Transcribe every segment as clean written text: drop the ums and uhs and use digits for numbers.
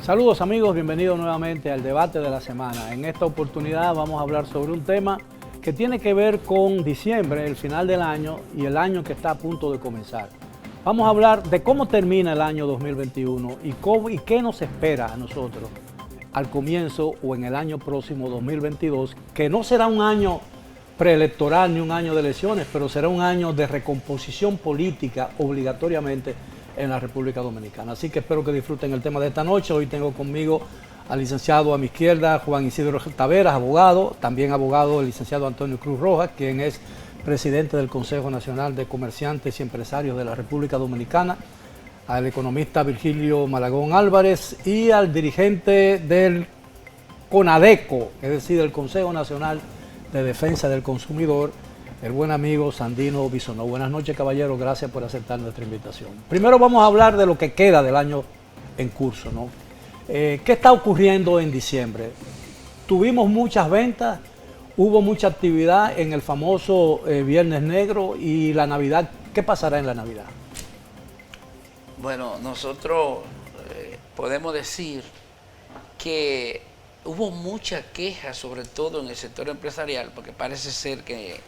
Saludos amigos, bienvenidos nuevamente al debate de la semana. En esta oportunidad vamos a hablar sobre un tema que tiene que ver con diciembre, el final del año y el año que está a punto de comenzar. Vamos a hablar de cómo termina el año 2021 y qué nos espera a nosotros al comienzo o en el año próximo 2022, que no será un año preelectoral ni un año de elecciones, pero será un año de recomposición política obligatoriamente en la República Dominicana. Así que espero que disfruten el tema de esta noche. Hoy tengo conmigo al licenciado a mi izquierda, Juan Isidro Taveras, abogado, también abogado el licenciado Antonio Cruz Rojas, quien es presidente del Consejo Nacional de Comerciantes y Empresarios de la República Dominicana, al economista Virgilio Malagón Álvarez y al dirigente del CONADECO, es decir, del Consejo Nacional de Defensa del Consumidor, el buen amigo Sandino Bisonó. Buenas noches, caballeros, gracias por aceptar nuestra invitación. Primero vamos a hablar de lo que queda del año en curso, ¿no? ¿Qué está ocurriendo en diciembre? Tuvimos muchas ventas, hubo mucha actividad en el famoso Viernes Negro y la Navidad. ¿Qué pasará en la Navidad? Bueno, nosotros podemos decir que hubo mucha queja, sobre todo en el sector empresarial, porque parece ser que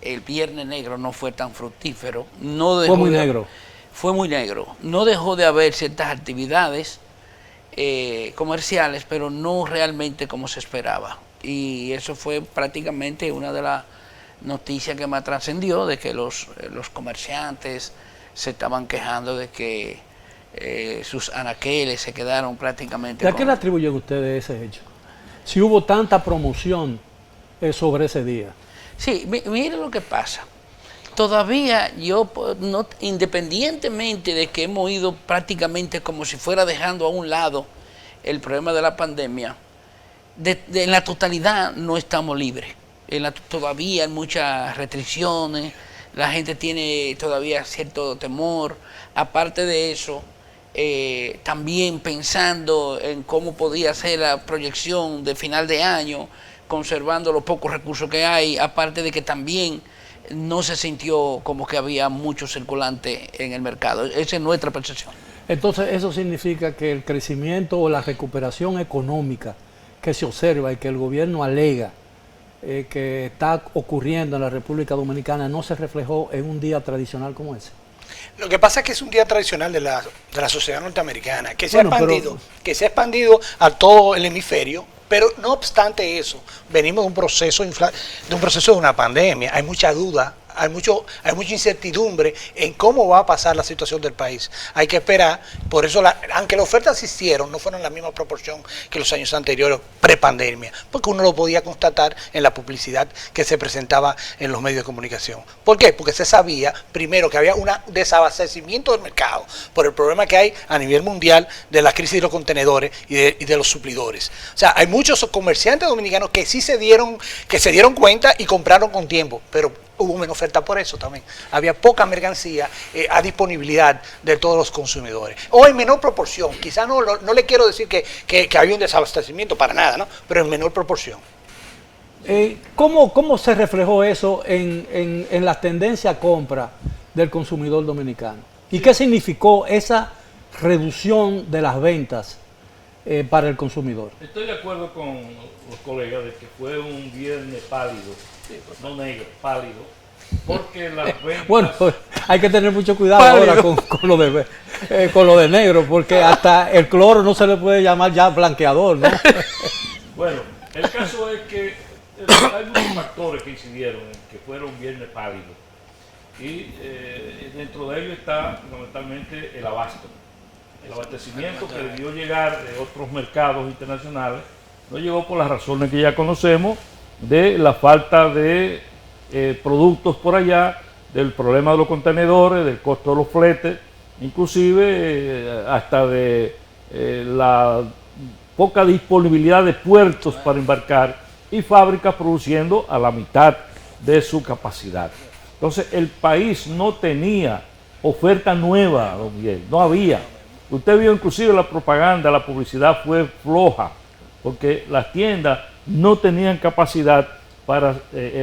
el Viernes Negro no fue tan fructífero. Fue muy negro. Fue muy negro. No dejó de haber ciertas actividades comerciales, pero no realmente como se esperaba. Y eso fue prácticamente una de las noticias que más trascendió, de que los comerciantes se estaban quejando de que sus anaqueles se quedaron prácticamente... ¿Y a qué le atribuyen ustedes ese hecho? Si hubo tanta promoción sobre ese día. Sí, mire lo que pasa. Todavía no, independientemente de que hemos ido prácticamente como si fuera dejando a un lado el problema de la pandemia, en la totalidad no estamos libres. Todavía hay muchas restricciones, la gente tiene todavía cierto temor. Aparte de eso, también pensando en cómo podía ser la proyección de final de año, conservando los pocos recursos que hay, aparte de que también no se sintió como que había mucho circulante en el mercado. Esa es nuestra percepción. Entonces, eso significa que el crecimiento o la recuperación económica que se observa y que el gobierno alega que está ocurriendo en la República Dominicana no se reflejó en un día tradicional como ese. Lo que pasa es que es un día tradicional de la sociedad norteamericana, que se ha expandido a todo el hemisferio. Pero no obstante eso, venimos de un proceso de una pandemia. Hay mucha duda, hay mucha incertidumbre en cómo va a pasar la situación del país. Hay que esperar, por eso, aunque las ofertas se hicieron, no fueron en la misma proporción que los años anteriores, prepandemia, porque uno lo podía constatar en la publicidad que se presentaba en los medios de comunicación. ¿Por qué? Porque se sabía, primero, que había un desabastecimiento del mercado por el problema que hay a nivel mundial de la crisis de los contenedores y de los suplidores. O sea, hay muchos comerciantes dominicanos que sí se dieron cuenta y compraron con tiempo, pero hubo menos oferta por eso también. Había poca mercancía a disponibilidad de todos los consumidores. O en menor proporción. Quizás no le quiero decir que había un desabastecimiento para nada, ¿no? Pero en menor proporción. ¿Cómo se reflejó eso en la tendencia a compra del consumidor dominicano? ¿Y qué significó esa reducción de las ventas para el consumidor? Estoy de acuerdo con los colegas de que fue un viernes pálido, no negro, pálido, porque las ventas... Bueno, hay que tener mucho cuidado ahora con lo de negro, porque hasta el cloro no se le puede llamar ya blanqueador, ¿no? Bueno, el caso es que hay muchos factores que incidieron en que fuera un viernes pálido, y dentro de ello está fundamentalmente el abasto. El abastecimiento que debió llegar de otros mercados internacionales no llegó por las razones que ya conocemos, de la falta de productos por allá, del problema de los contenedores, del costo de los fletes, inclusive hasta de la poca disponibilidad de puertos para embarcar y fábricas produciendo a la mitad de su capacidad. Entonces el país no tenía oferta nueva, don Miguel, no había. Usted vio inclusive la propaganda, la publicidad fue floja, porque las tiendas no tenían capacidad para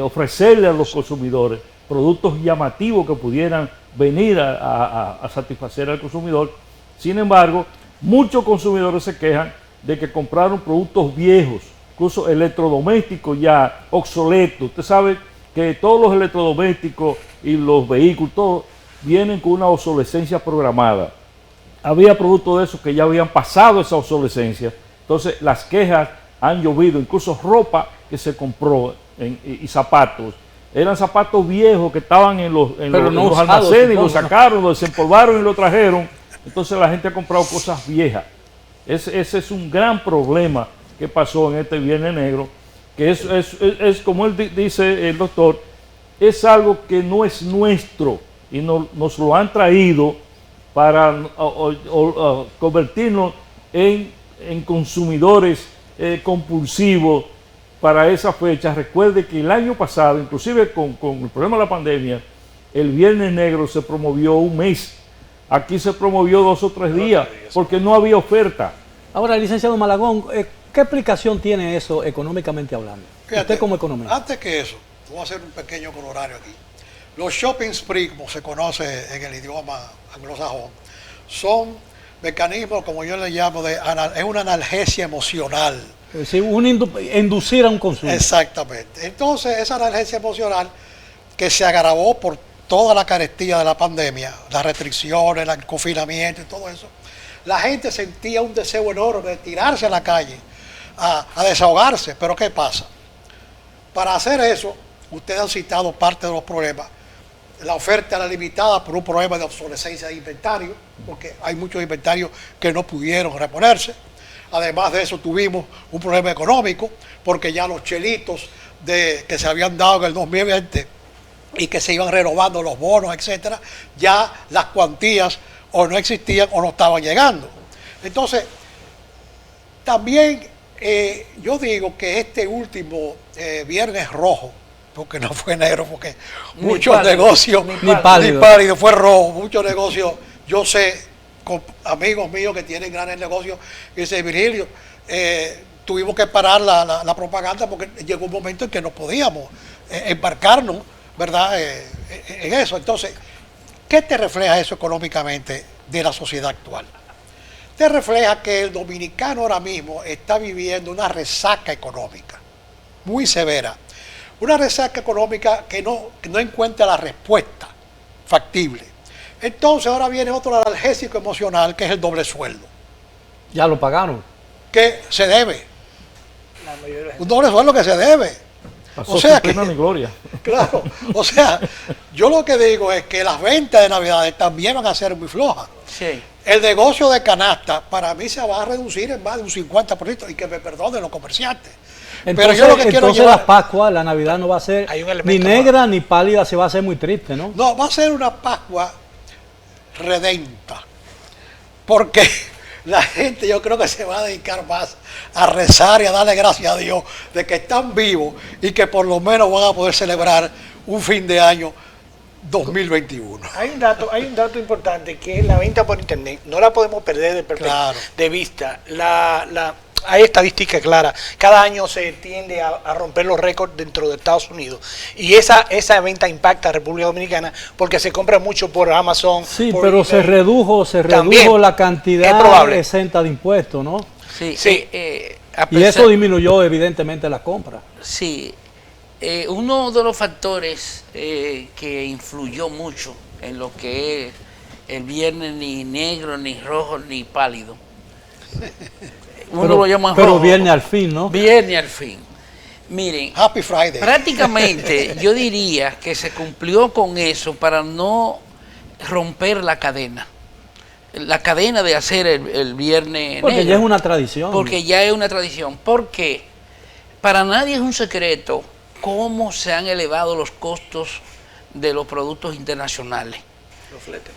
ofrecerle a los consumidores productos llamativos que pudieran venir a satisfacer al consumidor. Sin embargo, muchos consumidores se quejan de que compraron productos viejos, incluso electrodomésticos ya obsoletos. Usted sabe que todos los electrodomésticos y los vehículos, todos vienen con una obsolescencia programada. Había productos de esos que ya habían pasado esa obsolescencia. Entonces las quejas han llovido, incluso ropa que se compró y zapatos. Eran zapatos viejos que estaban en los almacenes, los sacaron, los desempolvaron y los trajeron. Entonces la gente ha comprado cosas viejas. Ese es un gran problema que pasó en este Viernes Negro, que es como él dice el doctor, es algo que no es nuestro y nos lo han traído para convertirnos en consumidores compulsivos para esa fecha. Recuerde que el año pasado, inclusive con el problema de la pandemia, el Viernes Negro se promovió un mes. Aquí se promovió 2 o 3 días porque no había oferta. Ahora, licenciado Malagón, ¿qué explicación tiene eso económicamente hablando? Fíjate, usted como economista. Antes que eso, voy a hacer un pequeño colorario aquí. Los shopping spree, como se conoce en el idioma anglosajón, son mecanismos, como yo le llamo, es una analgesia emocional. Es decir, inducir a un consumo. Exactamente. Entonces, esa analgesia emocional que se agravó por toda la carestía de la pandemia, las restricciones, el confinamiento y todo eso, la gente sentía un deseo enorme de tirarse a la calle a desahogarse. Pero ¿qué pasa? Para hacer eso, ustedes han citado parte de los problemas. La oferta era limitada por un problema de obsolescencia de inventario, porque hay muchos inventarios que no pudieron reponerse. Además de eso, tuvimos un problema económico, porque ya los chelitos que se habían dado en el 2020 y que se iban renovando los bonos, etcétera, ya las cuantías o no existían o no estaban llegando. Entonces, también yo digo que este último Viernes Rojo, porque no fue negro, porque muchos negocios, ni pálido, fue rojo, muchos negocios, yo sé, con amigos míos que tienen grandes negocios, y dice, Virgilio, tuvimos que parar la propaganda porque llegó un momento en que no podíamos embarcarnos, ¿verdad?, en eso. Entonces, ¿qué te refleja eso económicamente de la sociedad actual? Te refleja que el dominicano ahora mismo está viviendo una resaca económica muy severa. Una resaca económica que no encuentra la respuesta factible. Entonces ahora viene otro analgésico emocional, que es el doble sueldo. Ya lo pagaron. Que se debe. Un doble sueldo que se debe. O sea que, ni gloria. Claro, o sea, yo lo que digo es que las ventas de Navidades también van a ser muy flojas. Sí. El negocio de canasta para mí se va a reducir en más de un 50%, y que me perdonen los comerciantes. Entonces, pero yo lo que quiero llevar, la Pascua, la Navidad no va a ser ni negra ni pálida, se va a hacer muy triste, ¿no? No, va a ser una Pascua redenta. Porque la gente, yo creo que se va a dedicar más a rezar y a darle gracias a Dios de que están vivos y que por lo menos van a poder celebrar un fin de año 2021. Hay un dato importante, que es la venta por internet. No la podemos perder de vista. Hay estadística clara. Cada año se tiende a romper los récords dentro de Estados Unidos. Y esa venta impacta a República Dominicana porque se compra mucho por Amazon. Sí, por pero eBay. se redujo la cantidad exenta de impuestos, ¿no? Sí. Sí. Y eso disminuyó evidentemente la compra. Sí. Uno de los factores que influyó mucho en lo que es el viernes ni negro, ni rojo, ni pálido. Uno lo llama pero rojo. viernes al fin, ¿no? Viernes al fin. Miren, Happy Friday. prácticamente yo diría que se cumplió con eso para no romper la cadena. La cadena de hacer el viernes porque negro. ya es una tradición. Porque ya es una tradición. Porque para nadie es un secreto cómo se han elevado los costos de los productos internacionales.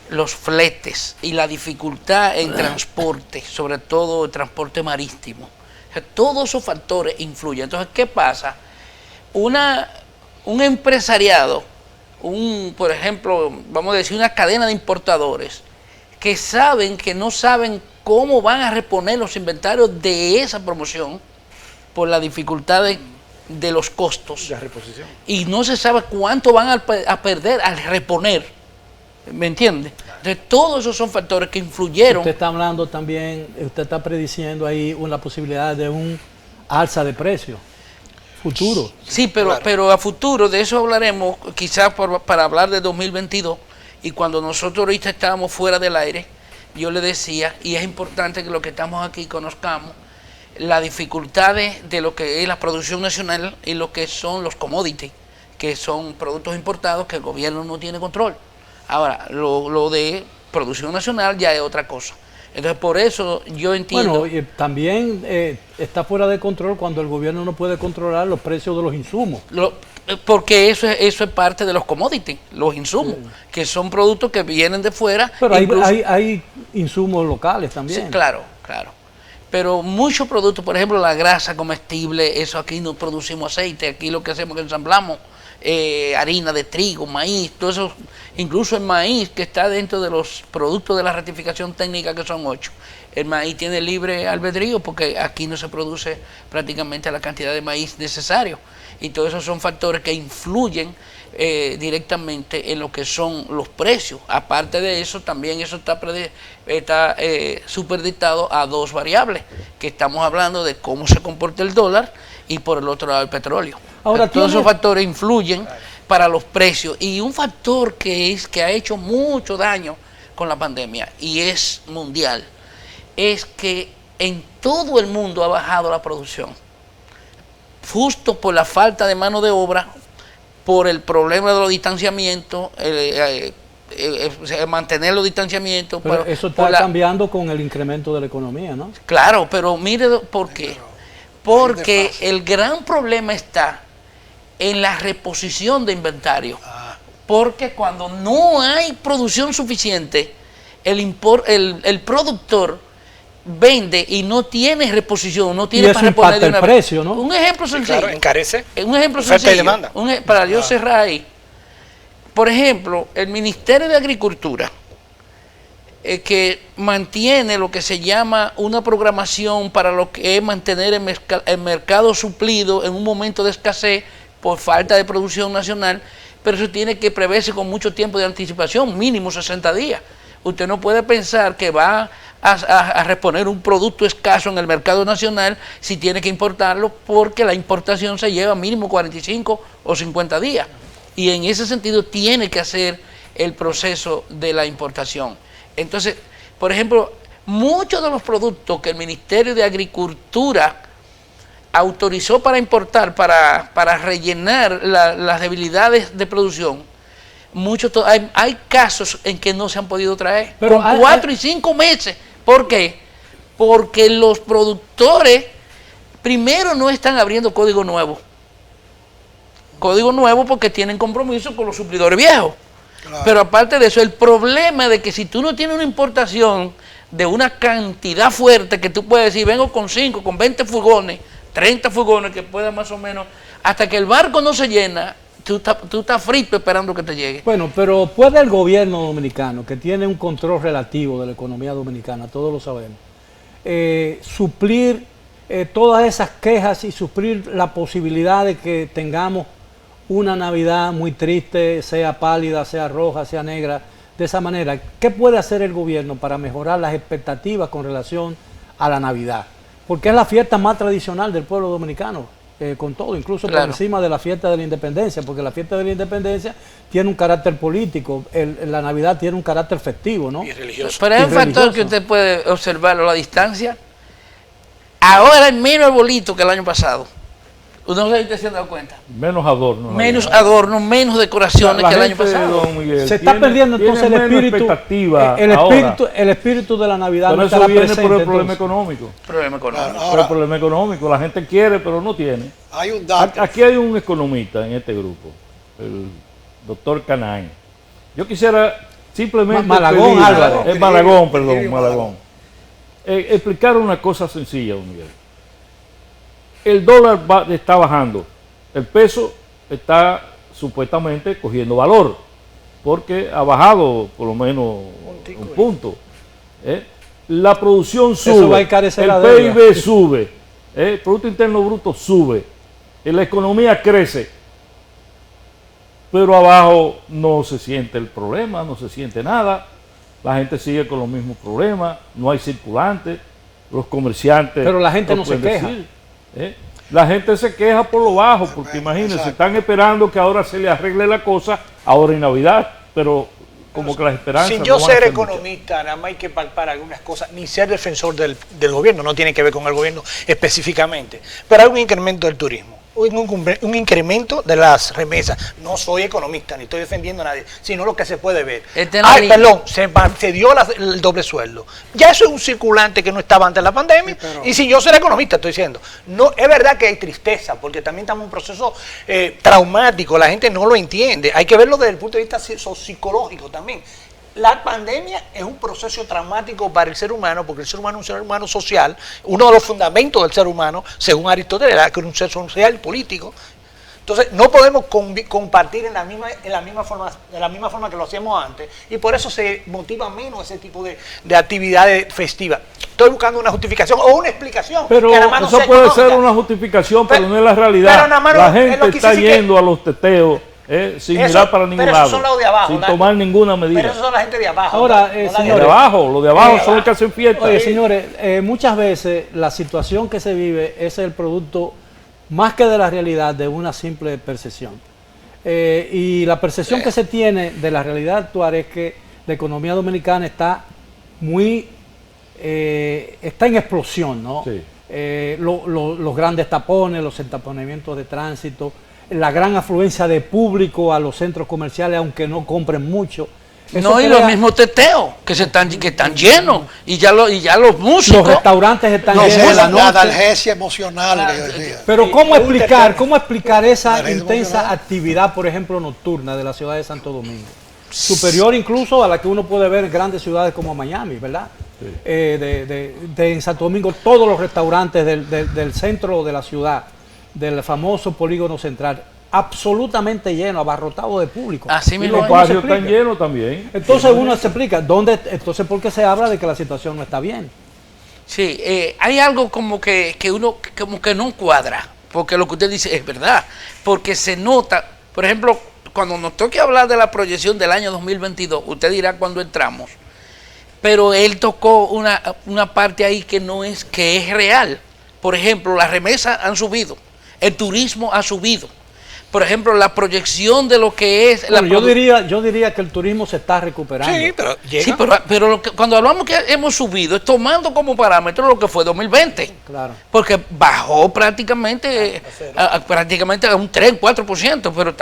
Los fletes y la dificultad en transporte, sobre todo el transporte marítimo. O sea, todos esos factores influyen. Entonces, ¿qué pasa? Un empresariado, por ejemplo, vamos a decir, una cadena de importadores, que no saben cómo van a reponer los inventarios de esa promoción por la dificultad de los costos. La reposición. Y no se sabe cuánto van a perder al reponer ¿Me entiende? Entonces, todos esos son factores que influyeron. Usted está hablando también, usted está prediciendo ahí una posibilidad de un alza de precios futuro. Sí, pero a futuro, de eso hablaremos, quizás para hablar de 2022, y cuando nosotros ahorita estábamos fuera del aire, yo le decía, y es importante que los que estamos aquí conozcamos, las dificultades de lo que es la producción nacional y lo que son los commodities, que son productos importados que el gobierno no tiene control. Ahora, lo de producción nacional ya es otra cosa. Entonces, por eso yo entiendo... Bueno, y también está fuera de control cuando el gobierno no puede controlar los precios de los insumos. Porque eso es parte de los commodities, los insumos, que son productos que vienen de fuera. Pero hay insumos locales también. Sí, claro. Pero muchos productos, por ejemplo, la grasa comestible, eso aquí no producimos aceite, aquí lo que hacemos es que ensamblamos harina de trigo, maíz, todo eso, incluso el maíz que está dentro de los productos de la ratificación técnica, que son 8. El maíz tiene libre albedrío porque aquí no se produce prácticamente la cantidad de maíz necesario. Y todos esos son factores que influyen directamente en lo que son los precios. Aparte de eso, también eso está superdictado a dos variables, que estamos hablando de cómo se comporta el dólar y por el otro lado el petróleo. Ahora, todos esos factores influyen para los precios. Y un factor que ha hecho mucho daño con la pandemia, y es mundial, es que en todo el mundo ha bajado la producción. Justo por la falta de mano de obra, por el problema de los distanciamientos, mantener los distanciamientos. Pero eso está cambiando con el incremento de la economía, ¿no? Claro, pero mire por qué. Porque el gran problema está en la reposición de inventario. Porque cuando no hay producción suficiente, el productor vende y no tiene reposición, no tiene para reponer de una vez. Precio, ¿no? Un ejemplo sencillo. Claro, encarece. Un ejemplo oferta sencillo. Y demanda. Para yo cerrar ahí. Por ejemplo, el Ministerio de Agricultura, que mantiene lo que se llama una programación para lo que es mantener el mercado suplido en un momento de escasez por falta de producción nacional, pero eso tiene que preverse con mucho tiempo de anticipación, mínimo 60 días. Usted no puede pensar que va a reponer un producto escaso en el mercado nacional si tiene que importarlo, porque la importación se lleva mínimo 45 o 50 días. Y en ese sentido tiene que hacer el proceso de la importación. Entonces, por ejemplo, muchos de los productos que el Ministerio de Agricultura autorizó para importar, para rellenar las debilidades de producción, hay casos en que no se han podido traer. Pero con 4 y 5 meses. ¿Por qué? Porque los productores primero no están abriendo código nuevo. Código nuevo porque tienen compromiso con los suplidores viejos. Claro. Pero aparte de eso, el problema de que si tú no tienes una importación de una cantidad fuerte, que tú puedes decir, vengo con 5, con 20 furgones, 30 furgones, que pueda más o menos, hasta que el barco no se llena, tú estás frito esperando que te llegue. Bueno, pero puede el gobierno dominicano, que tiene un control relativo de la economía dominicana, todos lo sabemos, suplir todas esas quejas y suplir la posibilidad de que tengamos una Navidad muy triste, sea pálida, sea roja, sea negra, de esa manera? ¿Qué puede hacer el gobierno para mejorar las expectativas con relación a la Navidad? Porque es la fiesta más tradicional del pueblo dominicano, con todo, incluso por encima de la fiesta de la independencia, porque la fiesta de la independencia tiene un carácter político, la Navidad tiene un carácter festivo, ¿no? Y religioso. Pero hay un factor que usted puede observarlo, la distancia. Ahora hay menos arbolito que el año pasado. ¿Usted no se ha dado cuenta? Menos adornos. Menos adornos, menos decoraciones que el año pasado. Se está perdiendo entonces el espíritu de la Navidad. Pero eso viene por el problema económico. Ahora, el problema económico. La gente quiere, pero no tiene. Hay un dato. Aquí hay un economista en este grupo, el doctor Canaán. Yo quisiera simplemente... Malagón Álvarez. Malagón. Explicar una cosa sencilla, don Miguel. El dólar está bajando, el peso está supuestamente cogiendo valor, porque ha bajado por lo menos un punto. La producción sube, el PIB sube, el Producto Interno Bruto sube, la economía crece. pero abajo no se siente el problema, no se siente nada, la gente sigue con los mismos problemas, no hay circulantes, los comerciantes... Pero la gente no se pueden queja. decir, ¿eh? La gente se queja por lo bajo, porque imagínense, Exacto. están esperando que ahora se le arregle la cosa, ahora en Navidad, pero como que las esperanzas... Sin yo no van a ser ser muchas. economista, nada más hay que palpar algunas cosas, ni ser defensor del gobierno, no tiene que ver con el gobierno específicamente, pero hay un incremento del turismo, un incremento de las remesas. No soy economista, ni estoy defendiendo a nadie, sino lo que se puede ver. Perdón, se dio el doble sueldo. Ya eso es un circulante que no estaba antes de la pandemia, Sí, pero... y sin yo ser economista estoy diciendo, no, es verdad que hay tristeza, porque también estamos en un proceso traumático, la gente no lo entiende, hay que verlo desde el punto de vista psicológico también. La pandemia es un proceso traumático para el ser humano, porque el ser humano es un ser humano social. Uno de los fundamentos del ser humano, según Aristóteles, era que era un ser social y político. Entonces, no podemos compartir de la misma forma que lo hacíamos antes, y por eso se motiva menos ese tipo de actividades festivas. Estoy buscando una justificación o una explicación. Pero que nada más no eso sea puede económica. ser una justificación, pero Pero- no es la realidad. pero nada más La es gente lo que está sí que- yendo a los teteos sin Eso- mirar para ningún pero lado, esos son los de abajo, sin ¿no? tomar ninguna medida. Pero esos son la gente de abajo. Ahora, no la señores, Los gente- de abajo de son los que abajo. hacen fiesta. Oye, señores, muchas veces la situación que se vive es el producto, más que de la realidad, de una simple percepción. Y la percepción que se tiene de la realidad actual es que la economía dominicana está está en explosión, ¿no? Sí. Los grandes tapones, los entaponamientos de tránsito, la gran afluencia de público a los centros comerciales, aunque no compren mucho. Eso No, y crea- los mismos teteos que están llenos, y ya los músicos. Los restaurantes están No, llenos en la la noche. analgesia emocional que yo decía. Pero Sí, ¿cómo es un explicar, tema. cómo explicar esa La red intensa emocional. actividad, por ejemplo, nocturna de la ciudad de Santo Domingo? Superior incluso a la que uno puede ver en grandes ciudades como Miami, ¿verdad? En Santo Domingo todos los restaurantes del centro de la ciudad, del famoso polígono central, absolutamente lleno, abarrotado de público. Así ¿Y mismo lo- es. cómo Los se barrios están explica? llenos también. Entonces uno se explica, entonces ¿por qué se habla de que la situación no está bien? Sí, hay algo como que uno como que no cuadra, porque lo que usted dice es verdad, porque se nota, por ejemplo, cuando nos toque hablar de la proyección del año 2022, usted dirá cuando entramos, pero él tocó una parte ahí que es real. Por ejemplo, las remesas han subido, el turismo ha subido. Por ejemplo, la proyección de lo que es Bueno, yo diría que el turismo se está recuperando. Sí, pero llega. Sí, pero cuando hablamos que hemos subido, es tomando como parámetro lo que fue 2020. Claro. Porque bajó prácticamente a un 3, 4%, pero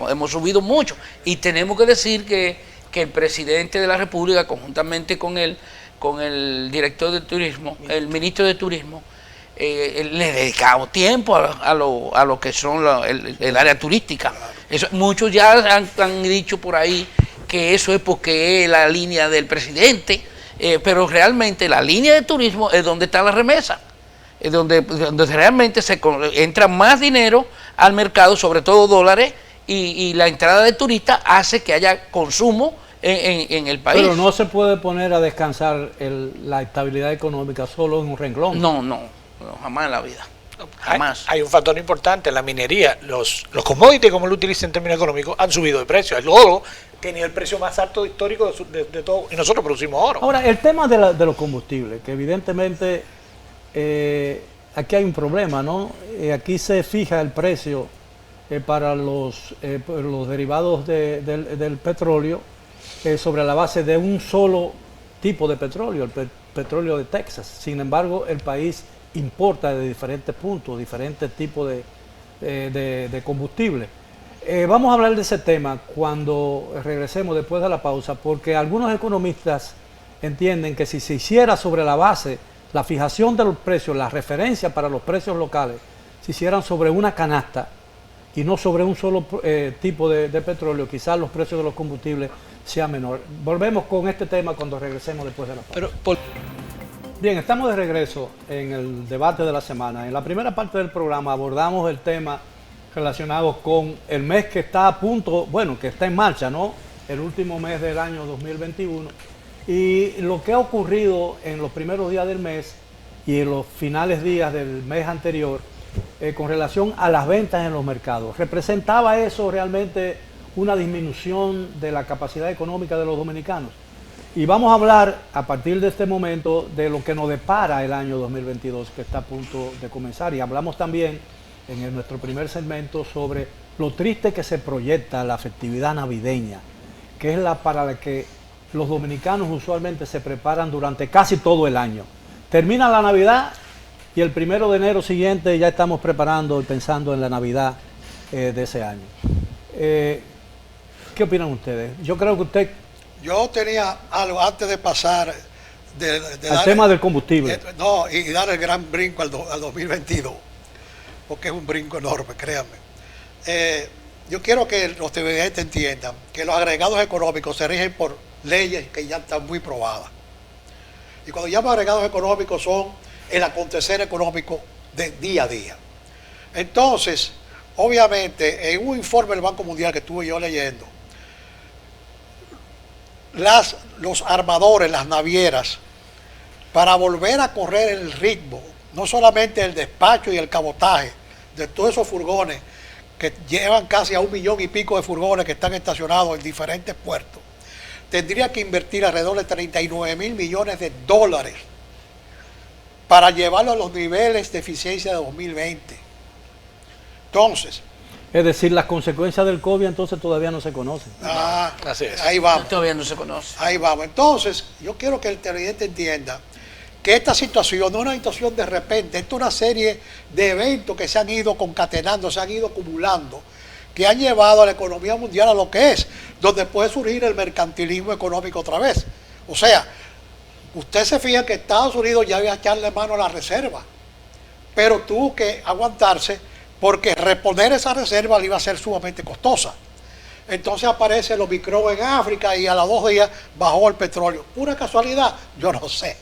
hemos subido mucho. Y tenemos que decir que el presidente de la República, conjuntamente con el director de turismo, el ministro de turismo, le dedicamos tiempo a lo que son el área turística. Muchos ya han dicho por ahí que eso es porque es la línea del presidente, pero realmente la línea de turismo es donde está la remesa, es donde realmente entra más dinero al mercado, sobre todo dólares, y la entrada de turistas hace que haya consumo en el país. Pero no se puede poner a descansar la estabilidad económica solo en un renglón. No, jamás en la vida. Jamás. Hay un factor importante, la minería, los commodities, como lo utiliza en términos económicos, han subido de precio. El oro tenía el precio más alto histórico de todo, y nosotros producimos oro. Ahora, el tema de los combustibles, que evidentemente aquí hay un problema, ¿no? Aquí se fija el precio para los derivados del petróleo sobre la base de un solo tipo de petróleo, el petróleo de Texas. Sin embargo, el país importa de diferentes puntos, diferentes tipos de combustible. Vamos a hablar de ese tema cuando regresemos después de la pausa, porque algunos economistas entienden que si se hiciera sobre la base la fijación de los precios, la referencia para los precios locales, se hicieran sobre una canasta y no sobre un solo tipo de petróleo, quizás los precios de los combustibles sean menores. Volvemos con este tema cuando regresemos después de la pausa. Bien, estamos de regreso en el debate de la semana. En la primera parte del programa abordamos el tema relacionado con el mes que está a punto, bueno, que está en marcha, ¿no? El último mes del año 2021. Y lo que ha ocurrido en los primeros días del mes y en los finales días del mes anterior con relación a las ventas en los mercados. ¿Representaba eso realmente una disminución de la capacidad económica de los dominicanos. Y vamos a hablar a partir de este momento de lo que nos depara el año 2022, que está a punto de comenzar. Y hablamos también en nuestro primer segmento sobre lo triste que se proyecta la festividad navideña, que es la para la que los dominicanos usualmente se preparan durante casi todo el año. Termina la Navidad y el 1 de enero siguiente ya estamos preparando y pensando en la Navidad de ese año. ¿Qué opinan ustedes? Yo creo que usted... Yo tenía algo antes de pasar al tema del combustible. Y dar el gran brinco al 2022, porque es un brinco enorme, créanme. Yo quiero que los televidentes entiendan que los agregados económicos se rigen por leyes que ya están muy probadas. Y cuando llamo agregados económicos son el acontecer económico de día a día. Entonces, obviamente, en un informe del Banco Mundial que estuve yo leyendo, los armadores, las navieras, para volver a correr el ritmo, no solamente el despacho y el cabotaje de todos esos furgones que llevan casi a 1 millón y pico de furgones que están estacionados en diferentes puertos, tendría que invertir alrededor de 39 mil millones de dólares para llevarlo a los niveles de eficiencia de 2020. Entonces, es decir, las consecuencias del COVID entonces todavía no se conocen. Así es. Ahí vamos. Todavía no se conoce. Ahí vamos. Entonces, yo quiero que el televidente entienda que esta situación no es una situación de repente, esto es una serie de eventos que se han ido concatenando, se han ido acumulando, que han llevado a la economía mundial a lo que es, donde puede surgir el mercantilismo económico otra vez. O sea, usted se fija que Estados Unidos ya iba a echarle mano a la reserva, pero tuvo que aguantarse porque reponer esa reserva le iba a ser sumamente costosa. Entonces aparece el Omicron en África y a los 2 días bajó el petróleo. ¿Pura casualidad? Yo no sé.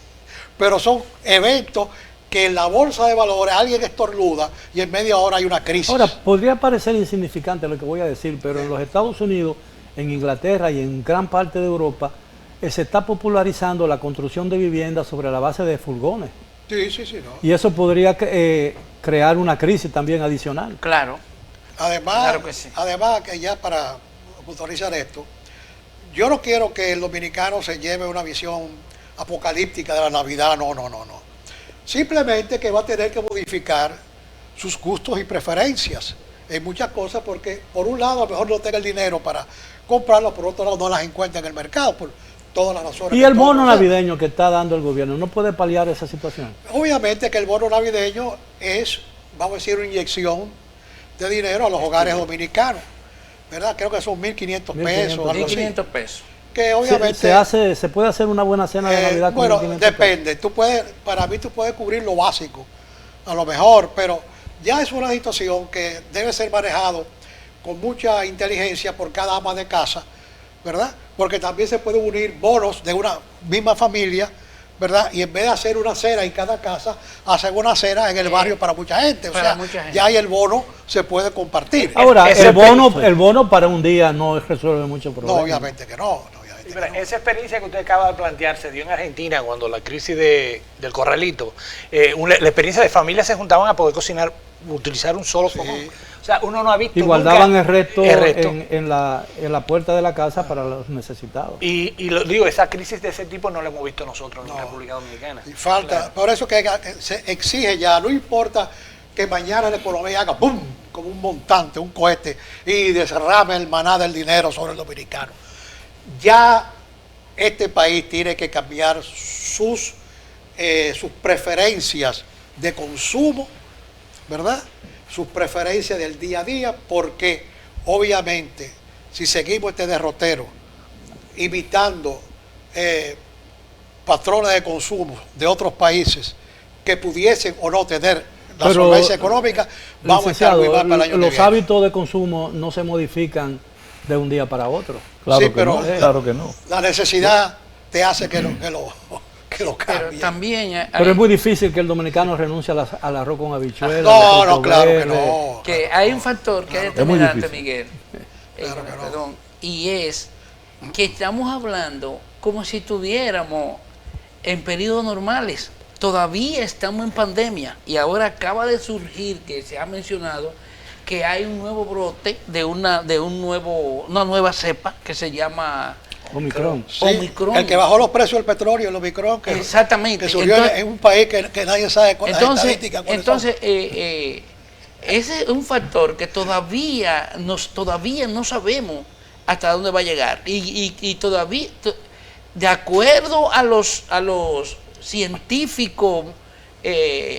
Pero son eventos que en la bolsa de valores alguien estornuda y en media hora hay una crisis. Ahora, podría parecer insignificante lo que voy a decir, pero en los Estados Unidos, en Inglaterra y en gran parte de Europa, se está popularizando la construcción de viviendas sobre la base de furgones. Sí, no. Y eso podría crear una crisis también adicional. Claro. Además, Claro que sí. Además que ya para puntualizar esto, yo no quiero que el dominicano se lleve una visión apocalíptica de la Navidad, no. Simplemente que va a tener que modificar sus gustos y preferencias en muchas cosas, porque por un lado a lo mejor no tenga el dinero para comprarlo, por otro lado no las encuentra en el mercado, por todas las razones. ¿Y el bono navideño que está dando el gobierno no puede paliar esa situación? Obviamente que el bono navideño es, vamos a decir, una inyección de dinero a los hogares dominicanos, ¿verdad? Creo que son 1.500 pesos. 1.500 pesos. Que obviamente ¿Se puede hacer una buena cena de Navidad con 1.500 pesos? Depende. Para mí tú puedes cubrir lo básico, a lo mejor, pero ya es una situación que debe ser manejado con mucha inteligencia por cada ama de casa, ¿verdad? Porque también se pueden unir bonos de una misma familia, ¿verdad? Y en vez de hacer una cena en cada casa, hacen una cena en el barrio para mucha gente. O sea, mucha gente. ya ahí el bono se puede compartir. Ahora, el bono para un día no resuelve muchos problemas. No, obviamente que no. Sí, pero esa experiencia que usted acaba de plantear se dio en Argentina cuando la crisis del corralito. La experiencia de familias se juntaban a poder cocinar, utilizar un solo fogón. O sea, uno no ha visto y guardaban nunca el resto en la puerta de la casa para los necesitados. Y lo digo, esa crisis de ese tipo no la hemos visto nosotros en la República Dominicana. Y falta, claro. Por eso que se exige ya, no importa que mañana la economía haga ¡pum!, como un montante, un cohete, y desarrame el maná del dinero sobre el dominicano. Ya este país tiene que cambiar sus preferencias de consumo, ¿verdad? Sus preferencias del día a día, porque obviamente si seguimos este derrotero imitando patrones de consumo de otros países que pudiesen o no tener la solvencia económica, vamos a estar muy mal para el año que viene. Los hábitos de consumo no se modifican de un día para otro. Claro, sí, pero claro que no. La necesidad te hace que lo cambie. Pero también pero es muy difícil que el dominicano renuncie al arroz con habichuelas. No, claro que no. Que hay un factor que es determinante, Miguel. Claro que no. Perdón. Y es que estamos hablando como si estuviéramos en periodos normales. Todavía estamos en pandemia y ahora acaba de surgir, que se ha mencionado, que hay un nuevo brote de una nueva cepa que se llama Omicron. Sí, Omicron. el que bajó los precios del petróleo, el Omicron, Exactamente. que surgió en un país que nadie sabe cuál es la estadística. Entonces ese es un factor que todavía no sabemos hasta dónde va a llegar. Y todavía, de acuerdo a los científicos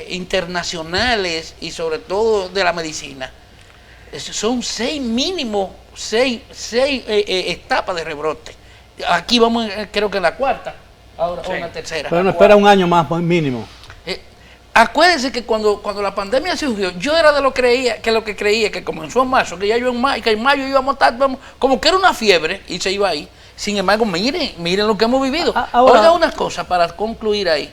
internacionales y sobre todo de la medicina, son mínimo seis etapas de rebrote. Aquí vamos, creo que en la cuarta, ahora o en la tercera. Pero no espera un año más mínimo. Acuérdense que cuando la pandemia surgió, yo era de lo que creía que comenzó en marzo, que ya yo en mayo íbamos a estar, como que era una fiebre y se iba ahí. Sin embargo, miren lo que hemos vivido. Ahora, oiga unas cosas para concluir ahí.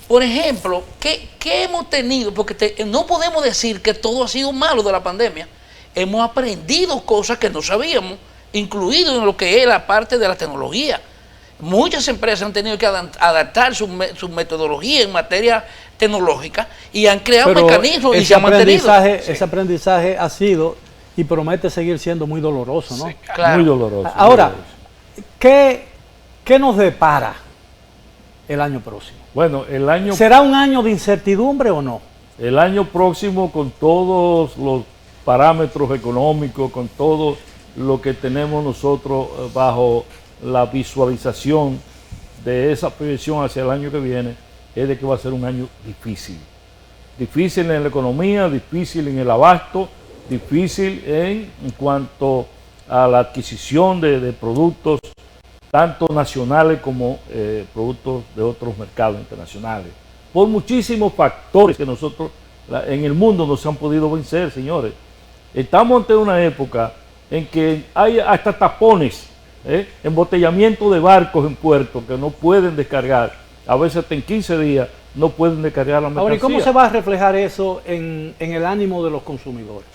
Por ejemplo, ¿qué hemos tenido? Porque no podemos decir que todo ha sido malo de la pandemia. Hemos aprendido cosas que no sabíamos, incluido en lo que es la parte de la tecnología. Muchas empresas han tenido que adaptar su metodología en materia tecnológica y han creado mecanismos y se han mantenido. Ese aprendizaje ha sido y promete seguir siendo muy doloroso, ¿no? Sí, claro. Muy doloroso. Ahora, ¿qué nos depara el año próximo? Bueno, ¿Será un año de incertidumbre o no? El año próximo, con todos los parámetros económicos, con todo lo que tenemos nosotros bajo la visualización de esa proyección hacia el año que viene, es de que va a ser un año difícil. Difícil en la economía, difícil en el abasto, difícil en cuanto a la adquisición de productos, tanto nacionales como productos de otros mercados internacionales. Por muchísimos factores que nosotros en el mundo no se han podido vencer, señores. Estamos ante una época en que hay hasta tapones, embotellamiento de barcos en puertos que no pueden descargar. A veces hasta en 15 días no pueden descargar la mercancía. Ahora, ¿y cómo se va a reflejar eso en el ánimo de los consumidores?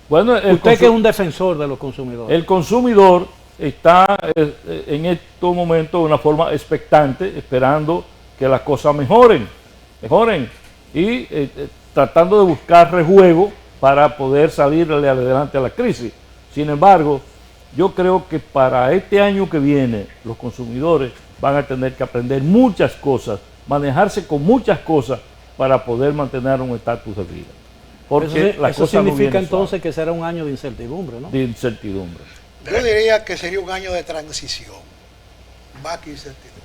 Bueno, usted que es un defensor de los consumidores. El consumidor está en estos momentos de una forma expectante, esperando que las cosas mejoren y tratando de buscar rejuego para poder salirle adelante a la crisis. Sin embargo, yo creo que para este año que viene los consumidores van a tener que aprender muchas cosas, manejarse con muchas cosas para poder mantener un estatus de vida. Porque eso significa entonces que será un año de incertidumbre, ¿no? De incertidumbre. Yo diría que sería un año de transición, más que incertidumbre.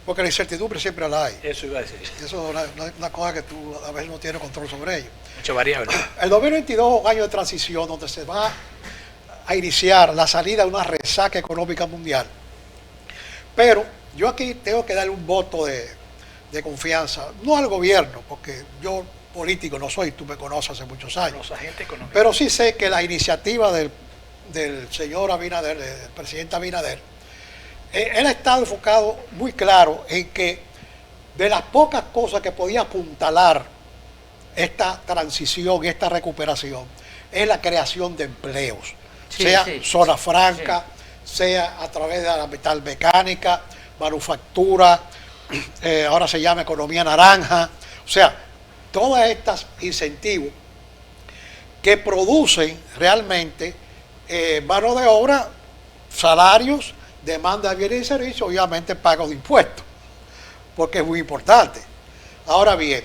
Porque la incertidumbre siempre la hay. Eso iba a decir. Eso es una cosa que tú a veces no tienes control sobre ello. Muchas variables. El 2022 es un año de transición donde se va a iniciar la salida de una resaca económica mundial. Pero yo aquí tengo que darle un voto de confianza, no al gobierno, porque yo político no soy, tú me conoces hace muchos años. Los agentes económicos. Pero sí sé que la iniciativa del señor Abinader, del presidente Abinader, él ha estado enfocado muy claro en que de las pocas cosas que podía apuntalar esta transición, esta recuperación, es la creación de empleos, sea zona franca, sea a través de la metalmecánica, manufactura, ahora se llama economía naranja, o sea, todas estas incentivos que producen realmente mano de obra, salarios, demanda de bienes y servicios, obviamente pago de impuestos, porque es muy importante. Ahora bien,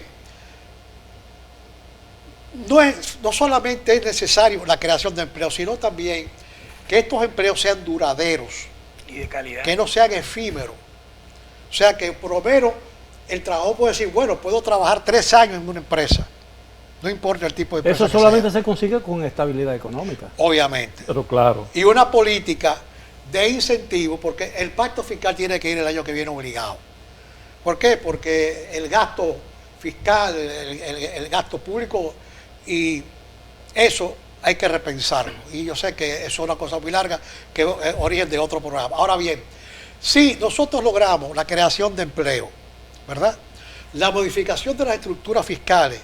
no solamente es necesario la creación de empleos, sino también que estos empleos sean duraderos y de calidad, que no sean efímeros. O sea, que por lo menos el trabajador puede decir, bueno, puedo trabajar 3 años en una empresa, no importa el tipo de empresa. Eso solamente se consigue con estabilidad económica. Obviamente. Pero claro. Y una política de incentivo, porque el pacto fiscal tiene que ir el año que viene obligado. ¿Por qué? Porque el gasto fiscal, el gasto público, y eso hay que repensarlo. Y yo sé que eso es una cosa muy larga, que es origen de otro programa. Ahora bien, si nosotros logramos la creación de empleo, ¿verdad? La modificación de las estructuras fiscales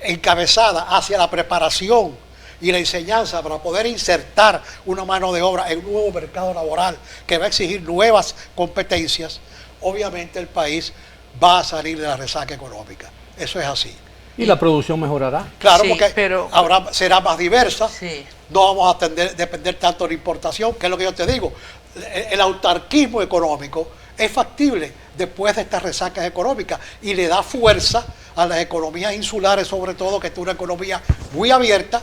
encabezada hacia la preparación y la enseñanza para poder insertar una mano de obra en un nuevo mercado laboral que va a exigir nuevas competencias, obviamente el país va a salir de la resaca económica. Eso es así. Y la producción mejorará. Claro, Sí, porque pero- ahora será más diversa. Sí. No vamos a depender tanto de la importación, que es lo que yo te digo. El autarquismo económico es factible después de estas resacas económicas y le da fuerza a las economías insulares, sobre todo, que es una economía muy abierta,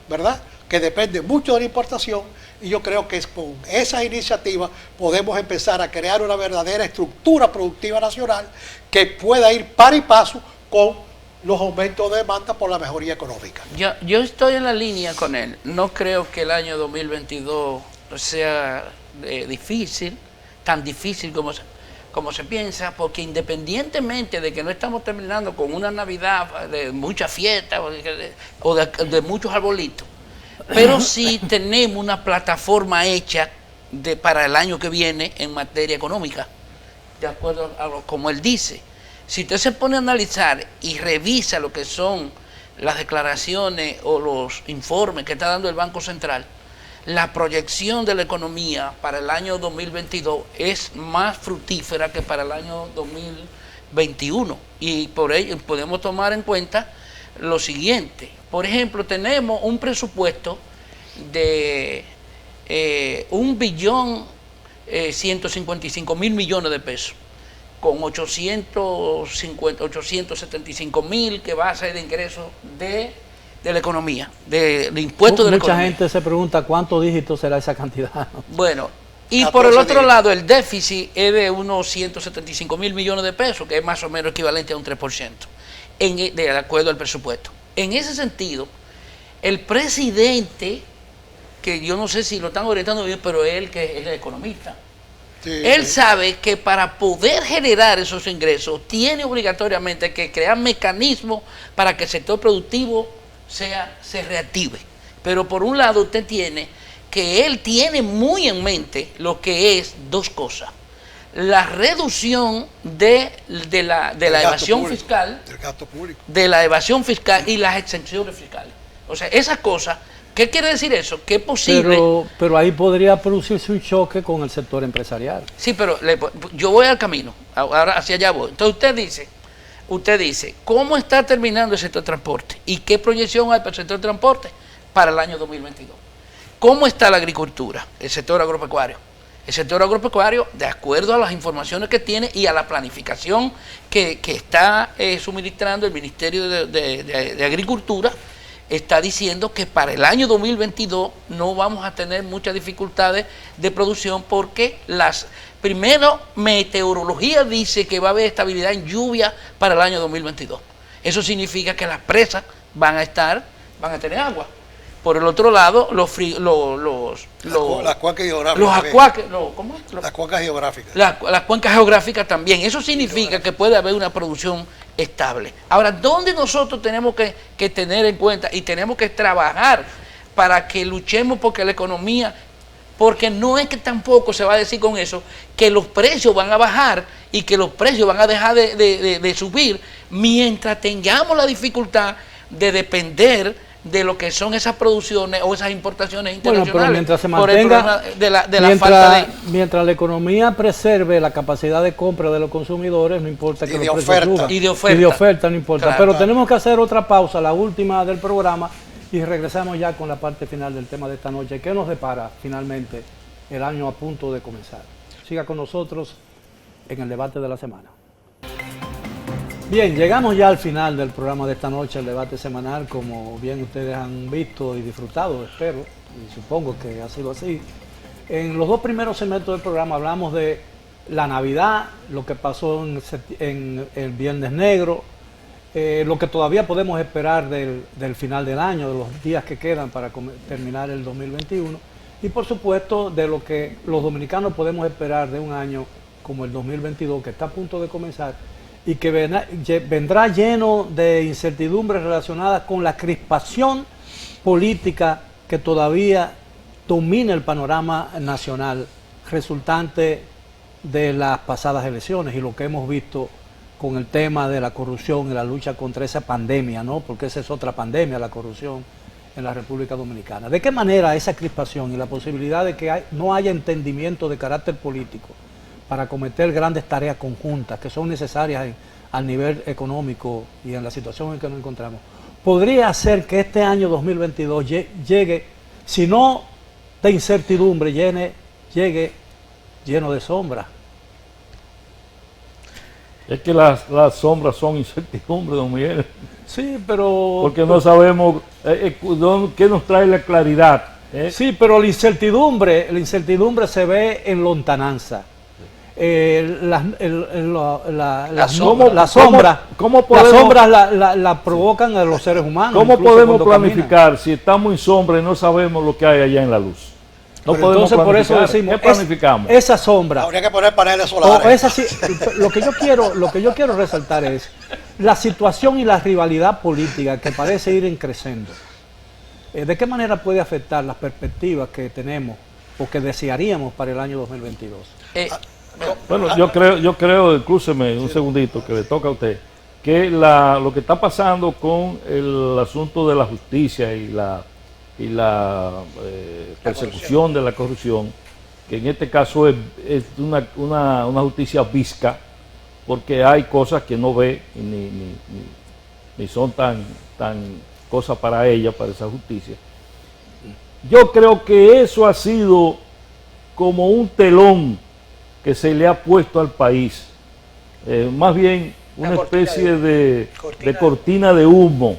¿verdad?, que depende mucho de la importación, y yo creo que con esas iniciativas podemos empezar a crear una verdadera estructura productiva nacional que pueda ir par y paso con los aumentos de demanda por la mejoría económica. Yo estoy en la línea con él. No creo que el año 2022 sea difícil, tan difícil como se piensa, porque independientemente de que no estamos terminando con una Navidad de mucha fiesta o de muchos arbolitos, pero sí tenemos una plataforma hecha para el año que viene en materia económica, de acuerdo a como él dice. Si usted se pone a analizar y revisa lo que son las declaraciones o los informes que está dando el Banco Central, la proyección de la economía para el año 2022 es más fructífera que para el año 2021. Y por ello podemos tomar en cuenta lo siguiente. Por ejemplo, tenemos un presupuesto de 1.155.000 millones de pesos, con 875.000 que va a ser de ingresos de la economía, de impuestos de la economía. Mucha gente se pregunta cuántos dígitos será esa cantidad. Bueno, y por el otro lado, el déficit es de unos 175.000 millones de pesos, que es más o menos equivalente a un 3%, de acuerdo al presupuesto. En ese sentido, el presidente, que yo no sé si lo están orientando bien, pero él que es el economista, Sí, él sí. sabe que para poder generar esos ingresos tiene obligatoriamente que crear mecanismos para que el sector productivo se reactive. Pero por un lado usted tiene que él tiene muy en mente lo que es dos cosas: la reducción de la evasión fiscal, del gasto público. de la evasión fiscal y las exenciones fiscales. O sea, esas cosas, ¿qué quiere decir eso? Que es posible. Pero ahí podría producirse un choque con el sector empresarial. Sí, pero yo voy al camino, ahora hacia allá voy. Entonces usted dice, ¿cómo está terminando el sector transporte? ¿Y qué proyección hay para el sector transporte para el año 2022? ¿Cómo está la agricultura, el sector agropecuario? El sector agropecuario, de acuerdo a las informaciones que tiene y a la planificación que está suministrando el Ministerio de Agricultura, está diciendo que para el año 2022 no vamos a tener muchas dificultades de producción, porque primero meteorología dice que va a haber estabilidad en lluvia para el año 2022. Eso significa que las presas van a tener agua. Por el otro lado, las cuencas geográficas. ¿cómo es? Las cuencas geográficas. Las cuencas geográficas también. Eso significa que puede haber una producción estable. Ahora, ¿dónde nosotros tenemos que tener en cuenta y tenemos que trabajar para que luchemos porque la economía, porque no es que tampoco se va a decir con eso que los precios van a bajar y que los precios van a dejar de subir mientras tengamos la dificultad de depender de lo que son esas producciones o esas importaciones internacionales? Bueno, pero mientras se por el mantenga, problema de la falta de... mientras la economía preserve la capacidad de compra de los consumidores, no importa que Y de los precios oferta. suban. Y de oferta. Y de oferta, no importa. Claro, Pero claro. tenemos que hacer otra pausa, la última del programa, y regresamos ya con la parte final del tema de esta noche. ¿Qué nos depara finalmente el año a punto de comenzar? Siga con nosotros en el debate de la semana. Bien, llegamos ya al final del programa de esta noche, el debate semanal, como bien ustedes han visto y disfrutado, espero, y supongo que ha sido así. En los dos primeros segmentos del programa hablamos de la Navidad, lo que pasó en el Viernes Negro, lo que todavía podemos esperar del final del año, de los días que quedan para terminar el 2021, y por supuesto de lo que los dominicanos podemos esperar de un año como el 2022, que está a punto de comenzar, y que vendrá lleno de incertidumbres relacionadas con la crispación política que todavía domina el panorama nacional, resultante de las pasadas elecciones y lo que hemos visto con el tema de la corrupción y la lucha contra esa pandemia, ¿no? Porque esa es otra pandemia, la corrupción en la República Dominicana. ¿De qué manera esa crispación y la posibilidad de que no haya entendimiento de carácter político para acometer grandes tareas conjuntas que son necesarias al nivel económico y en la situación en que nos encontramos, podría ser que este año 2022 llegue, si no de incertidumbre, llegue lleno de sombras. Es que las sombras son incertidumbre, don Miguel. Sí, pero... Porque no sabemos qué nos trae la claridad. Sí, pero la incertidumbre se ve en lontananza. Las sombras la provocan a los seres humanos. ¿Cómo podemos planificar si estamos en sombra y no sabemos lo que hay allá en la luz? No podemos entonces por eso decimos, ¿qué planificamos? Esa sombra. Habría que poner paneles solares. Lo que yo quiero resaltar es la situación y la rivalidad política que parece ir creciendo. ¿De qué manera puede afectar las perspectivas que tenemos o que desearíamos para el año 2022? Bueno, yo creo, inclúseme un segundito que le toca a usted, que lo que está pasando con el asunto de la justicia y la persecución de la corrupción, que en este caso es una justicia visca, porque hay cosas que no ve ni son tan cosas para ella, para esa justicia. Yo creo que eso ha sido como un telón que se le ha puesto al país, más bien una especie de cortina de humo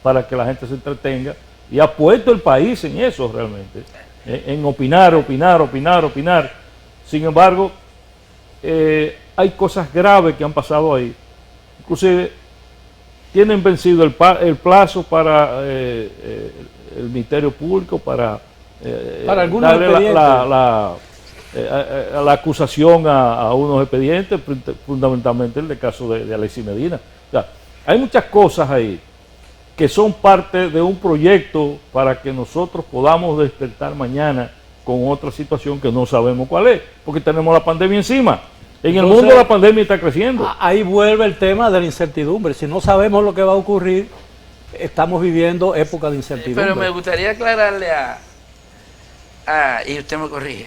para que la gente se entretenga, y ha puesto el país en eso realmente, en opinar. Sin embargo, hay cosas graves que han pasado ahí. Inclusive tienen vencido el plazo para el Ministerio Público para darle la acusación a unos expedientes, fundamentalmente el caso de Alexis Medina. O sea, hay muchas cosas ahí que son parte de un proyecto para que nosotros podamos despertar mañana con otra situación que no sabemos cuál es, porque tenemos la pandemia encima. En el mundo la pandemia está creciendo. Ahí vuelve el tema de la incertidumbre. Si no sabemos lo que va a ocurrir, estamos viviendo época de incertidumbre. Pero me gustaría aclararle y usted me corrige,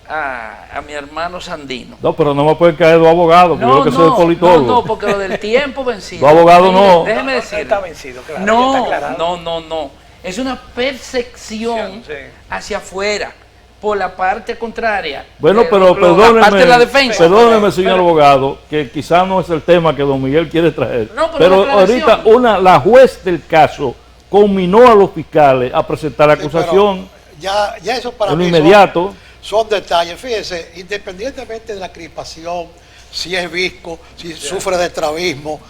a mi hermano Sandino. No, pero no me pueden caer dos abogados, porque yo que soy politólogo. No, porque lo del tiempo vencido. Dos abogados no. Déjeme decir. Está vencido, claro. No. Es una percepción hacia afuera, por la parte contraria. Bueno, pero la parte de la defensa. Perdóneme, señor abogado, que quizás no es el tema que don Miguel quiere traer. No, pero ahorita la juez del caso conminó a los fiscales a presentar acusación. Ya eso para en mí inmediato. Son detalles. Fíjense, independientemente de la crispación, si es visco, si sufre de estrabismo,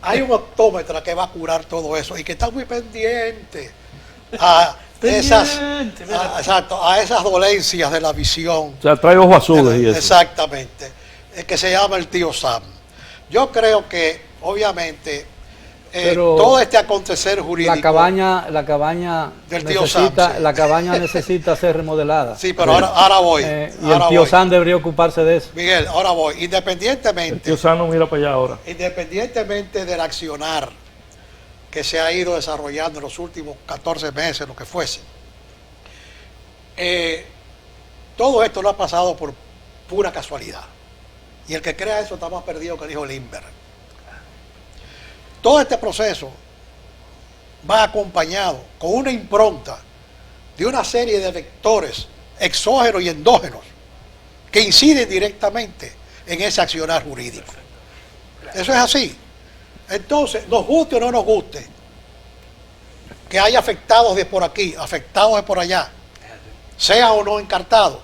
hay un optómetra que va a curar todo eso y que está muy pendiente a esas dolencias de la visión. O sea, trae ojos azules y eso. Exactamente. Que se llama el tío Sam. Yo creo que, obviamente, todo este acontecer jurídico. La cabaña del tío Sam, la cabaña necesita ser remodelada. Sí, pero ahora voy. Y el tío Sam debería ocuparse de eso. Miguel, ahora voy. Independientemente. El tío Sam no mira para allá ahora. Independientemente del accionar que se ha ido desarrollando en los últimos 14 meses, lo que fuese. Todo esto lo ha pasado por pura casualidad. Y el que crea eso está más perdido que dijo Lindbergh. Todo este proceso va acompañado con una impronta de una serie de vectores exógenos y endógenos que inciden directamente en ese accionar jurídico. Eso es así. Entonces, nos guste o no nos guste, que haya afectados de por aquí, afectados de por allá, sea o no encartado,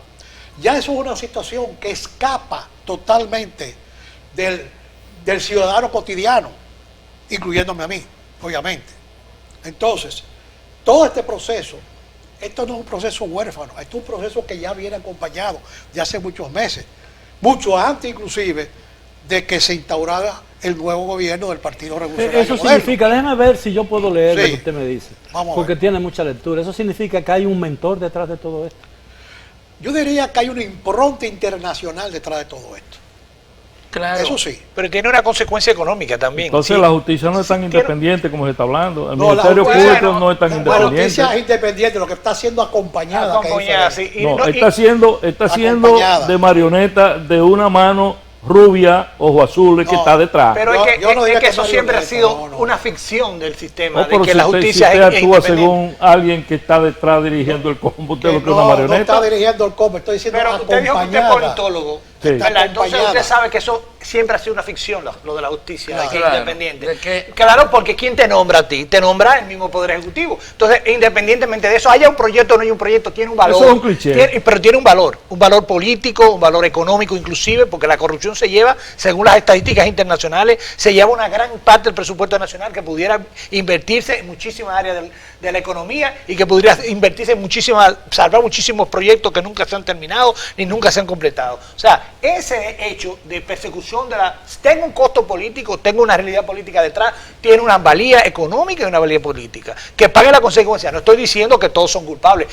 ya eso es una situación que escapa totalmente del ciudadano cotidiano, incluyéndome a mí, obviamente. Entonces, todo este proceso, esto no es un proceso huérfano, esto es un proceso que ya viene acompañado de hace muchos meses, mucho antes inclusive de que se instaurara el nuevo gobierno del Partido Revolucionario Eso Moderno. significa, déjame ver si yo puedo leer lo que usted me dice, Vamos a porque ver. tiene mucha lectura. Eso significa que hay un mentor detrás de todo esto. Yo diría que hay una impronta internacional detrás de todo esto. Claro. Eso sí. Pero tiene una consecuencia económica también. Entonces Sí. la justicia no es tan independiente como se está hablando. El No, la Ministerio justicia Público no es tan La independiente. justicia es independiente, lo que está siendo acompañada. que es Acompañada, diferente. sí. Y No, no- y- está siendo acompañada. de marioneta de una mano rubia, ojos azules, que está detrás. Pero Yo- es que, yo no es diría que que eso es siempre ha marioneta, sido no. una ficción del sistema, de Pero que si la usted justicia es actúa independiente. según alguien que está detrás dirigiendo el combo, usted lo que es una no marioneta. está dirigiendo el COPE, estoy diciendo Pero usted dijo que usted es acompañada. politólogo, Sí. ¿verdad? Entonces Acompañada. usted sabe que eso siempre ha sido una ficción, lo de la justicia, de que es Claro. independiente. De que- Claro, porque ¿quién te nombra a ti? Te nombra el mismo Poder Ejecutivo. Entonces, independientemente de eso, haya un proyecto o no haya un proyecto, tiene un valor. Eso es un cliché. Pero tiene un valor político, un valor económico inclusive, porque la corrupción se lleva, según las estadísticas internacionales, se lleva una gran parte del presupuesto nacional que pudiera invertirse en muchísimas áreas de la economía y que pudiera invertirse en salvar muchísimos proyectos que nunca se han terminado ni nunca se han completado. O sea, ese hecho de persecución tenga un costo político, tenga una realidad política detrás, tiene una valía económica y una valía política. Que pague la consecuencia. No estoy diciendo que todos son culpables.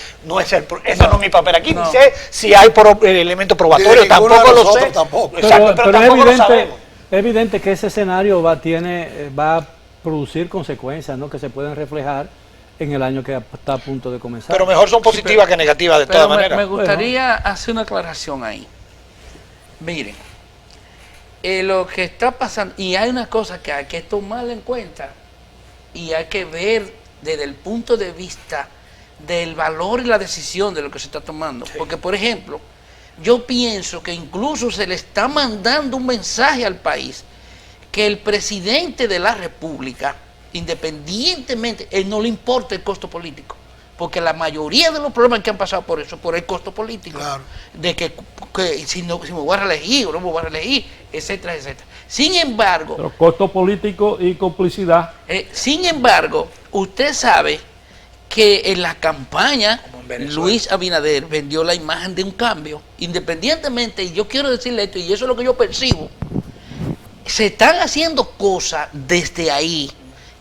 Ese no es mi papel aquí. No. Ni sé si hay elementos probatorios, Ni de ninguno tampoco de lo nosotros sé. tampoco. Exacto, pero tampoco lo sabemos. es evidente que ese escenario va a producir consecuencias, ¿no?, que se pueden reflejar en el año que está a punto de comenzar. Pero mejor son positivas que negativas de Pero todas maneras. me gustaría hacer una aclaración ahí. Miren, lo que está pasando, y hay una cosa que hay que tomar en cuenta, y hay que ver desde el punto de vista del valor y la decisión de lo que se está tomando. Porque, por ejemplo, yo pienso que incluso se le está mandando un mensaje al país que el presidente de la República, independientemente, él no le importa el costo político, porque la mayoría de los problemas que han pasado por eso, por el costo político, Claro. de que si me voy a reelegir o no me voy a reelegir, etcétera, etcétera. Sin embargo, Pero costo político y complicidad. usted sabe que en la campaña Como en Venezuela. Luis Abinader vendió la imagen de un cambio, independientemente, y yo quiero decirle esto, y eso es lo que yo percibo, se están haciendo cosas desde ahí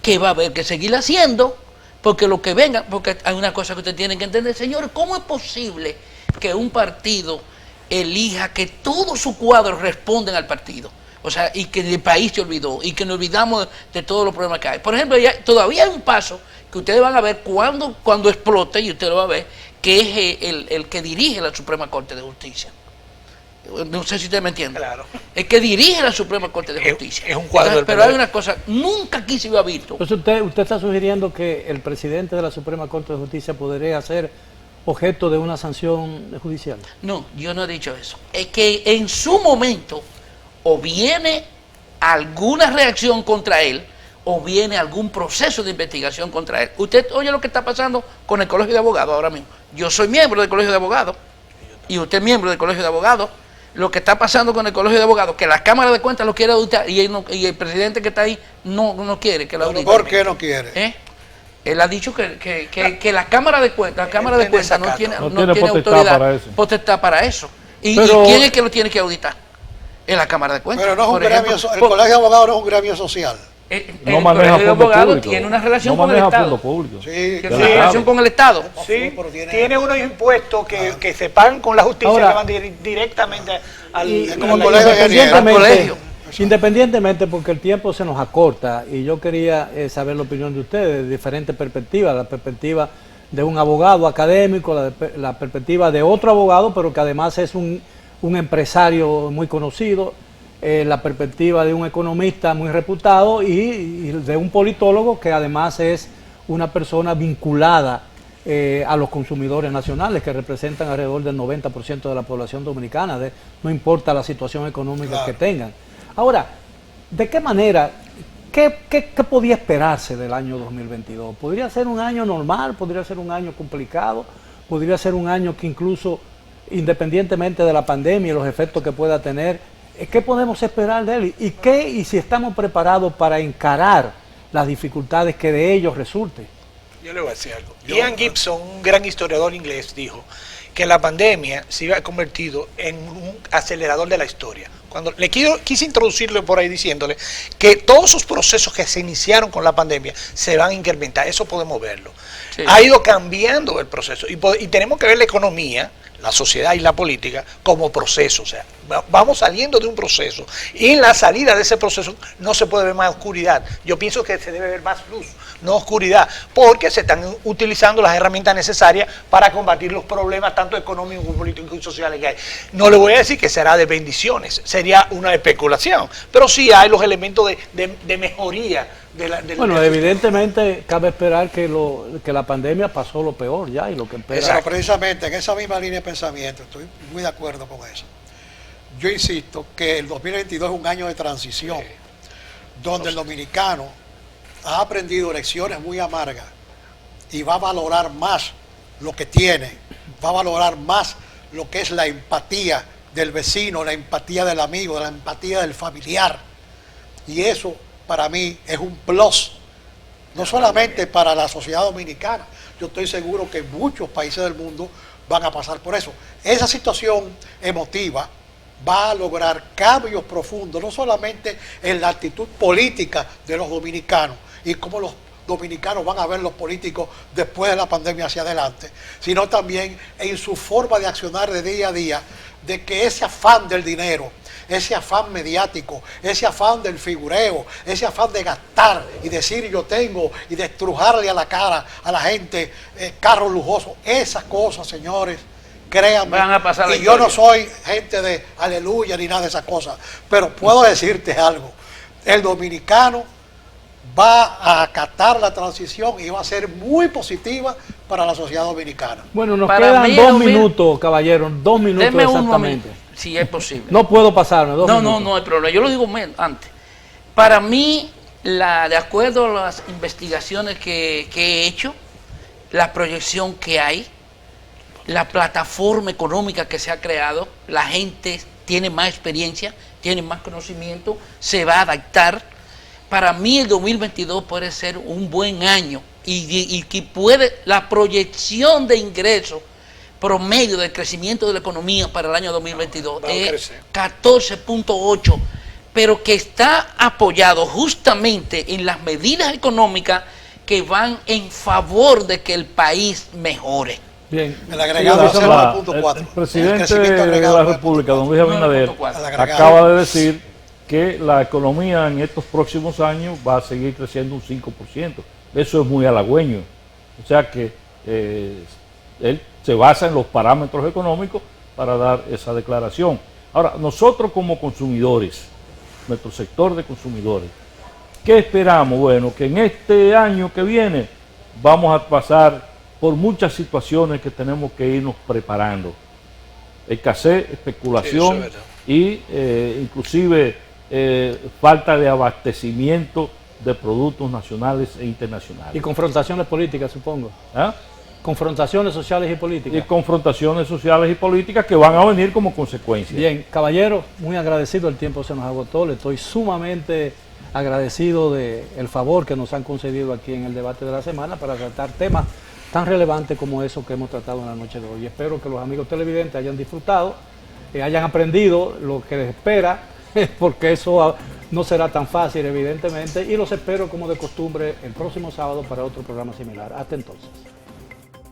que va a haber que seguir haciendo, porque lo que venga, porque hay una cosa que usted tiene que entender, señores, ¿cómo es posible que un partido elija que todos sus cuadros responden al partido? O sea, y que el país se olvidó, y que nos olvidamos de todos los problemas que hay. Por ejemplo, todavía hay un paso que ustedes van a ver cuando explote, y usted lo va a ver, que es el que dirige la Suprema Corte de Justicia. No sé si usted me entiende. Claro. El que dirige la Suprema Corte de Justicia. Es un cuadro del Pero hay poder. una cosa, nunca aquí se había visto. Entonces usted está sugiriendo que el presidente de la Suprema Corte de Justicia podría ser objeto de una sanción judicial. No, yo no he dicho eso. Es que en su momento o viene alguna reacción contra él o viene algún proceso de investigación contra él. Usted oye lo que está pasando con el Colegio de Abogados ahora mismo. Yo soy miembro del Colegio de Abogados y usted es miembro del Colegio de Abogados. Lo que está pasando con el Colegio de Abogados, que la Cámara de Cuentas lo quiere auditar y y el presidente que está ahí no quiere que lo audite. ¿Por qué no quiere? Él ha dicho que la Cámara de Cuentas, no tiene potestad autoridad, para eso. potestad para eso. ¿Y Pero- quién es que lo tiene que auditar? Es la Cámara de Cuentas. Pero no es un Por gremio, ejemplo, el Colegio de Abogados no es un gremio social. No el maneja Colegio de fondos Abogados públicos. tiene una relación no con el maneja Estado. fondos públicos. Sí, Tiene Del una Estado. relación con el Estado. Sí, pero tiene unos impuestos que se pagan con la justicia Ahora- que van directamente al, Y- al- como al- el colegio de Al colegio. Independientemente, porque el tiempo se nos acorta y yo quería saber la opinión de ustedes de diferentes perspectivas, la perspectiva de un abogado académico, la perspectiva de otro abogado, pero que además es un empresario muy conocido, la perspectiva de un economista muy reputado y de un politólogo que además es una persona vinculada a los consumidores nacionales, que representan alrededor del 90% de la población dominicana, no importa la situación económica Claro. que tengan. Ahora, ¿de qué manera, qué podía esperarse del año 2022? ¿Podría ser un año normal? ¿Podría ser un año complicado? ¿Podría ser un año que incluso, independientemente de la pandemia y los efectos que pueda tener, qué podemos esperar de él? ¿Y si estamos preparados para encarar las dificultades que de ellos resulten? Yo le voy a decir algo. Ian Gibson, un gran historiador inglés, dijo que la pandemia se iba a convertido en un acelerador de la historia. Cuando quise introducirle por ahí diciéndole que todos esos procesos que se iniciaron con la pandemia se van a incrementar, eso podemos verlo. Sí. Ha ido cambiando el proceso y tenemos que ver la economía, la sociedad y la política como proceso. O sea, vamos saliendo de un proceso y en la salida de ese proceso no se puede ver más oscuridad. Yo pienso que se debe ver más luz, no oscuridad, porque se están utilizando las herramientas necesarias para combatir los problemas tanto económicos, políticos y sociales que hay. No le voy a decir que será de bendiciones, sería una especulación, pero sí hay los elementos de mejoría. Bueno, evidentemente cabe esperar que la pandemia pasó lo peor ya y lo que espera. Pero precisamente en esa misma línea de pensamiento, estoy muy de acuerdo con eso. Yo insisto que el 2022 es un año de transición, donde el dominicano ha aprendido lecciones muy amargas y va a valorar más lo que tiene, va a valorar más lo que es la empatía del vecino, la empatía del amigo, la empatía del familiar. Y eso para mí es un plus, no solamente para la sociedad dominicana. Yo estoy seguro que muchos países del mundo van a pasar por eso. Esa situación emotiva va a lograr cambios profundos, no solamente en la actitud política de los dominicanos y cómo los dominicanos van a ver los políticos después de la pandemia hacia adelante, sino también en su forma de accionar de día a día, de que ese afán del dinero, ese afán mediático, ese afán del figureo, ese afán de gastar y decir yo tengo y de estrujarle a la cara a la gente carros lujosos, esas cosas, señores, créanme, van a pasar la y yo no soy gente de aleluya ni nada de esas cosas, pero puedo decirte algo, el dominicano va a acatar la transición y va a ser muy positiva para la sociedad dominicana. Bueno, nos quedan 2 minutos, caballero, 2 minutos Deme exactamente. Si es posible. No puedo pasarme, 2 minutos. No hay problema. Yo lo digo antes. Para mí, de acuerdo a las investigaciones que he hecho, la proyección que hay, la plataforma económica que se ha creado, la gente tiene más experiencia, tiene más conocimiento, se va a adaptar. Para mí el 2022 puede ser un buen año y que puede, la proyección de ingresos promedio del crecimiento de la economía para el año 2022 es 14.8, pero que está apoyado justamente en las medidas económicas que van en favor de que el país mejore. Bien. El agregado es 0.4. El presidente de la República, don Luis Abinader, 9.4. acaba de decir que la economía en estos próximos años va a seguir creciendo un 5%. Eso es muy halagüeño. O sea que él se basa en los parámetros económicos para dar esa declaración. Ahora, nosotros como consumidores, nuestro sector de consumidores, ¿qué esperamos? Bueno, que en este año que viene vamos a pasar por muchas situaciones que tenemos que irnos preparando. Escasez, especulación y inclusive falta de abastecimiento de productos nacionales e internacionales. Y confrontaciones políticas, supongo. ¿Ah? Confrontaciones sociales y políticas. Y confrontaciones sociales y políticas que van a venir como consecuencia. Bien, caballero, muy agradecido, el tiempo se nos agotó, le estoy sumamente agradecido del favor que nos han concedido aquí en el debate de la semana para tratar temas tan relevantes como esos que hemos tratado en la noche de hoy. Espero que los amigos televidentes hayan disfrutado, hayan aprendido lo que les espera, porque eso no será tan fácil evidentemente, y los espero como de costumbre el próximo sábado para otro programa similar. Hasta entonces.